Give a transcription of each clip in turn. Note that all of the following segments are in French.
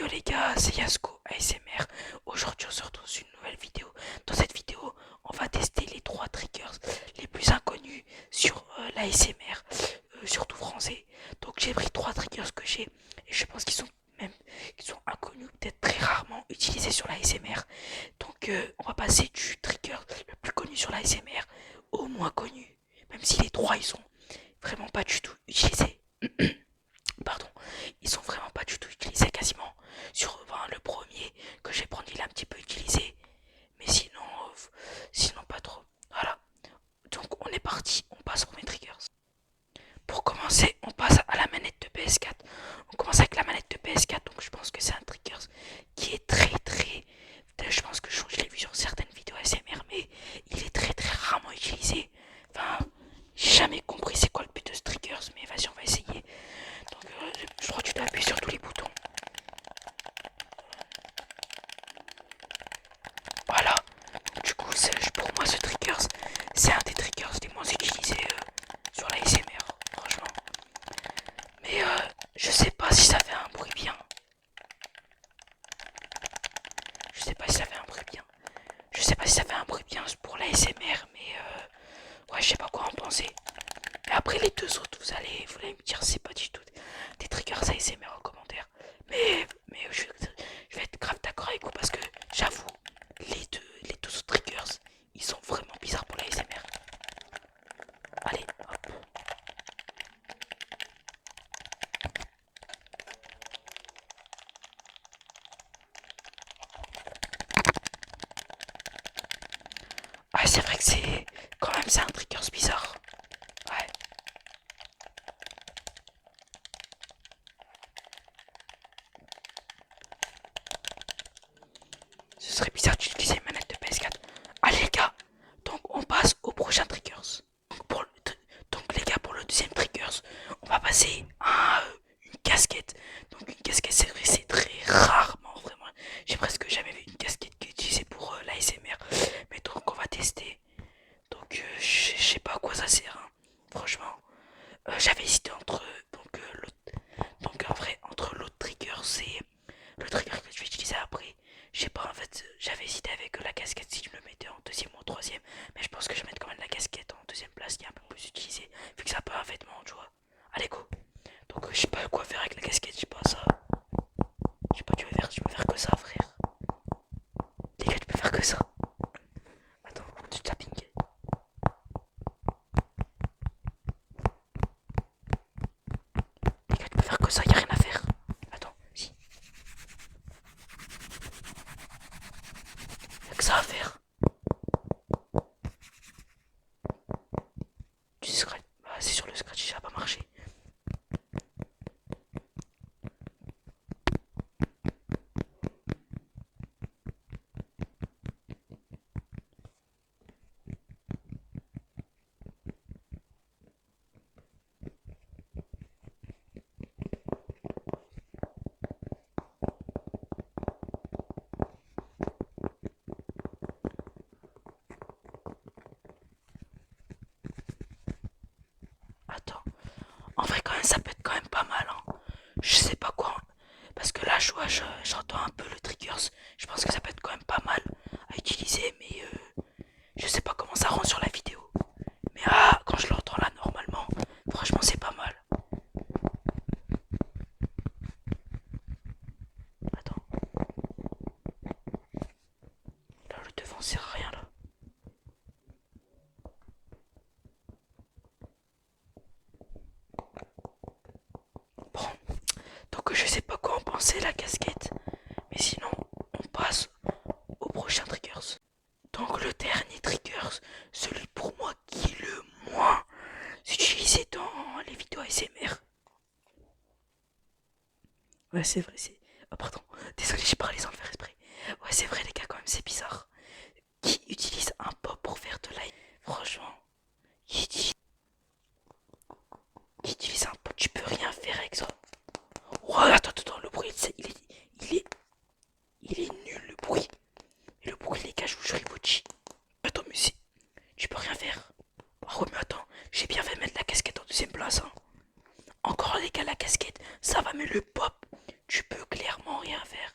les gars, c'est Yasko ASMR. Aujourd'hui on se retrouve sur une nouvelle vidéo. Dans cette vidéo, on va tester les 3 triggers les plus inconnus sur l'ASMR, surtout français. Donc j'ai pris 3 triggers que j'ai et je pense même qu'ils sont inconnus, peut-être très rarement utilisés sur l'ASMR. Donc on va passer du trigger le plus connu sur l'ASMR au moins connu, même si les 3 ils sont vraiment pas du tout utilisés. Pardon, ils sont vraiment pas du tout utilisés quasiment. Sur le premier que je vais prendre, il est un petit peu utilisé, mais sinon pas trop. Voilà, donc on est parti, on passe au premier triggers. Pour commencer, on passe à la manette de PS4. On commence avec la manette de PS4, donc je pense que c'est un triggers qui est très. Je pense que je l'ai vu sur certaines vidéos ASMR, mais il est très rarement utilisé. Enfin, j'ai jamais compris c'est quoi le but de ce triggers, mais vas-y, on va essayer. Donc, je crois que tu dois appuyer sur tous les boutons. Voilà. Du coup, pour moi, ce triggers, c'est un des triggers les moins utilisés sur la SMR, franchement. Mais je sais pas si ça fait un bruit bien. Je sais pas si ça fait un bruit bien. Je sais pas si ça fait un bruit bien pour la SMR, mais ouais, je sais pas quoi en penser. Mais après les deux autres, vous allez me dire c'est pas du tout des triggers ASMR en commentaire. Mais je vais être grave d'accord avec vous parce que j'avoue, les deux autres triggers, ils sont vraiment bizarres pour la ASMR. Allez, hop. Ah, c'est vrai que c'est un triggers bizarre. Ouais. Ce serait bizarre d'utiliser une manette de PS4. Allez les gars, donc on passe au prochain triggers. Donc les gars, pour le deuxième triggers, on va passer à une casquette. Donc une casquette, c'est vrai, c'est très rarement vraiment. J'ai presque jamais vu une casquette qui est utilisée pour l'ASMR. Mais donc on va tester. Donc je sais pas à quoi ça sert, hein. Franchement. J'avais hésité entre donc en vrai entre l'autre trigger c'est le trigger que je vais utiliser après. Je sais pas en fait, j'avais hésité avec la casquette si je me mettais en deuxième ou en troisième, mais je pense que je vais mettre quand même la casquette en deuxième place qui est un peu plus utilisée vu que c'est un peu un vêtement, tu vois. Allez go. Donc je sais pas quoi faire avec la casquette, je sais pas ça. Je sais pas, tu peux faire que ça, frère. Les gars, tu peux faire que ça. Attends, du tapping. Les gars, tu peux faire que ça, y a rien à faire. Attends, si. Y'a que ça à faire. Du scratch. Bah, c'est sur le scratch, ça a pas marché. Attends. En vrai, quand même, ça peut être quand même pas mal, hein. Je sais pas quoi. Parce que là, j'entends un peu le triggers. Je pense que ça peut être quand même pas mal à utiliser, mais je sais pas comment ça rend sur la vidéo. Mais quand je l'entends là, normalement, franchement, c'est pas mal. Attends. Là, le devant sert à rien, là. Bon. Donc, je sais pas quoi en penser, la casquette. Mais sinon, on passe au prochain triggers. Donc, le dernier triggers, celui pour moi qui est le moins utilisé dans les vidéos ASMR. Ouais, c'est vrai, c'est. Ah, pardon, désolé, j'ai parlé sans le faire exprès. Ouais, c'est vrai, les gars, quand même, c'est bizarre. Qui utilise un pop pour faire de live? Franchement, qui utilise, qui utilise un pop? Tu peux rien faire avec ça. Ouais, attends, le bruit, il est, il est nul, le bruit. Et le bruit, les gars, je vous jure, il vous chie. Attends, mais tu peux rien faire. Oh, mais attends, j'ai bien fait mettre la casquette en deuxième place, hein. Encore, les gars, la casquette, ça va, mais le pop, tu peux clairement rien faire.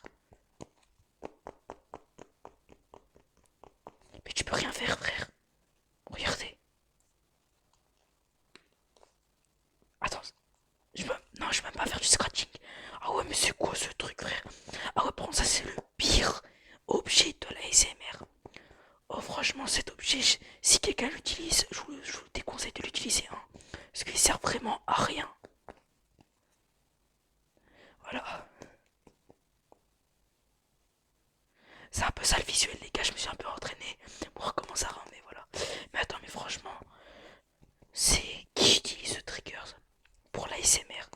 ce truc, frère. Ah ouais, prends ça, c'est le pire objet de la SMR. Oh, franchement, cet objet, si quelqu'un l'utilise, je vous déconseille de l'utiliser, hein, parce qu'il sert vraiment à rien. Voilà. C'est un peu ça le visuel, les gars. Je me suis un peu entraîné pour voir comment ça rend, mais voilà. Mais attends, mais franchement, c'est qui utilise ce trigger pour la SMR?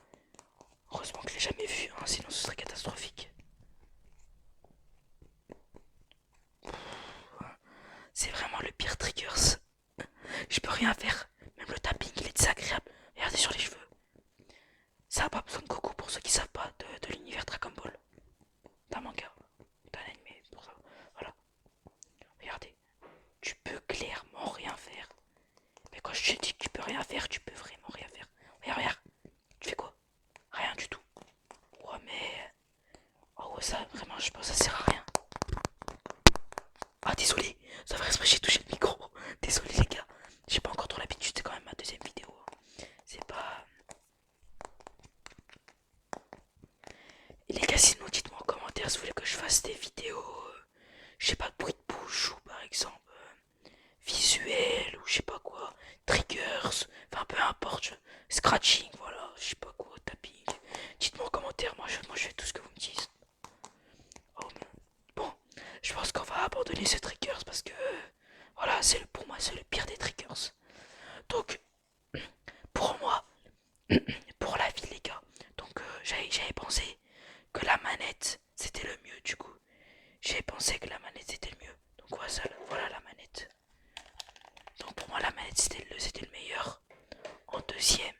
Heureusement que je l'ai jamais vu, hein, sinon ce serait catastrophique. C'est vraiment le pire triggers. Je peux rien faire. Même le tapping, il est désagréable. Regardez sur les cheveux. Ça a pas besoin de Goku pour ceux qui savent pas de l'univers Dragon Ball. D'un manga, d'un animé, pour ça. Voilà. Regardez. Tu peux clairement rien faire. Mais quand je te dis que tu peux rien faire, tu peux vraiment rien faire. Regarde, regarde. Tu fais quoi? Rien du tout. Ouais, mais. Oh, ouais, ça, vraiment, je pense que ça sert à rien. Ah, désolé. Ça va exprès, j'ai touché le micro. Désolé, les gars. J'ai pas encore trop l'habitude, c'est quand même ma deuxième vidéo. C'est pas. Et les gars, sinon, dites-moi en commentaire si vous voulez que je fasse des vidéos. Je sais pas, de bruit de bouche ou par exemple. Visuel ou je sais pas quoi. Triggers. Enfin, peu importe. Scratching, voilà. Je sais pas quoi. Tapping. Dites-moi en commentaire. Moi, je fais tout ce que vous me dites. Oh, bon, je pense qu'on va abandonner ce triggers parce que voilà, pour moi c'est le pire des triggers. Donc pour moi, pour la vie les gars, donc j'avais pensé que la manette c'était le mieux du coup. J'avais pensé que la manette c'était le mieux. Donc voilà la manette. Donc pour moi la manette c'était le meilleur. En deuxième,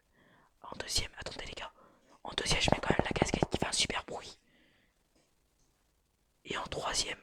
attendez les gars. En deuxième je mets quand même la casquette qui fait un super bruit. Et en troisième,